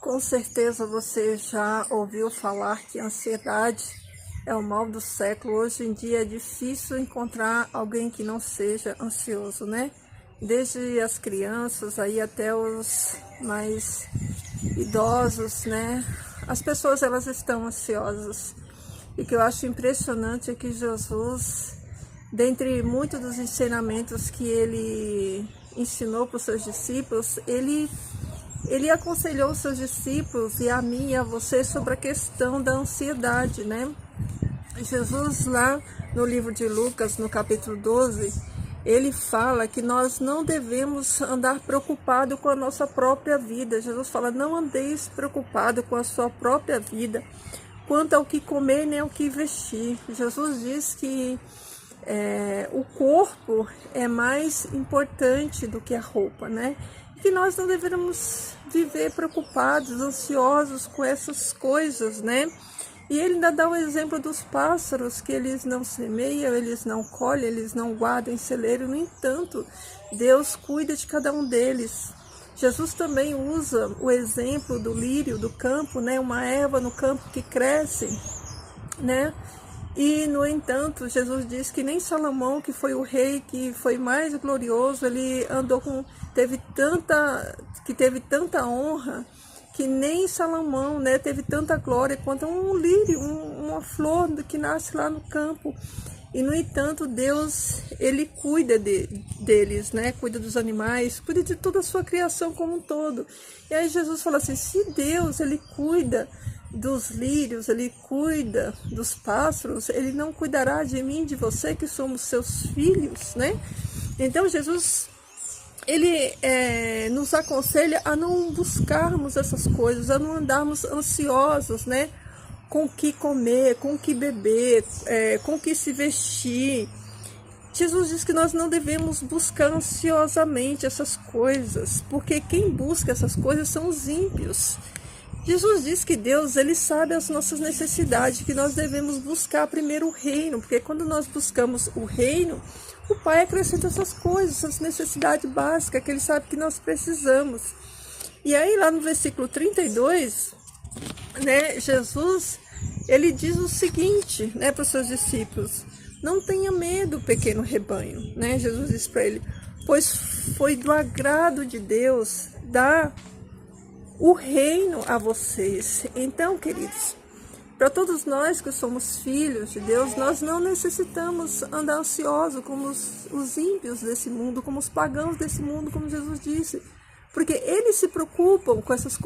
Com certeza você já ouviu falar que a ansiedade é o mal do século. Hoje em dia é difícil encontrar alguém que não seja ansioso, né? Desde as crianças aí até os mais idosos, né? As pessoas, elas estão ansiosas. E o que eu acho impressionante é que Jesus, dentre muitos dos ensinamentos que ele ensinou para os seus discípulos, ele aconselhou os seus discípulos e a mim e a você sobre a questão da ansiedade, né? Jesus, lá no livro de Lucas, no capítulo 12, ele fala que nós não devemos andar preocupado com a nossa própria vida. Jesus fala: não andeis preocupado com a sua própria vida, quanto ao que comer nem ao que vestir. Jesus diz que o corpo é mais importante do que a roupa, né? Que nós não deveríamos viver preocupados, ansiosos com essas coisas, né? E ele ainda dá o exemplo dos pássaros, que eles não semeiam, eles não colhem, eles não guardam em celeiro. No entanto, Deus cuida de cada um deles. Jesus também usa o exemplo do lírio do campo, né? Uma erva no campo que cresce, né? E, no entanto, Jesus diz que nem Salomão, que foi o rei que foi mais glorioso, ele teve tanta honra, que nem Salomão, né, teve tanta glória quanto um lírio, uma flor que nasce lá no campo. E, no entanto, Deus, ele cuida deles, né? Cuida dos animais, cuida de toda a sua criação como um todo. E aí Jesus fala assim: se Deus, ele cuida dos lírios, ele cuida dos pássaros, ele não cuidará de mim, de você, que somos seus filhos, né? Então Jesus, ele nos aconselha a não buscarmos essas coisas, a não andarmos ansiosos, né? Com o que comer, com o que beber, com o que se vestir. Jesus diz que nós não devemos buscar ansiosamente essas coisas, porque quem busca essas coisas são os ímpios. Jesus diz que Deus, ele sabe as nossas necessidades, que nós devemos buscar primeiro o reino, porque quando nós buscamos o reino, o Pai acrescenta essas coisas, essas necessidades básicas que ele sabe que nós precisamos. E aí lá no versículo 32, né, Jesus, ele diz o seguinte, né, para os seus discípulos: não tenha medo, pequeno rebanho, né? Jesus diz para ele: pois foi do agrado de Deus dar o reino a vocês. Então, queridos, para todos nós que somos filhos de Deus, nós não necessitamos andar ansiosos como os ímpios desse mundo, como os pagãos desse mundo, como Jesus disse, porque eles se preocupam com essas coisas.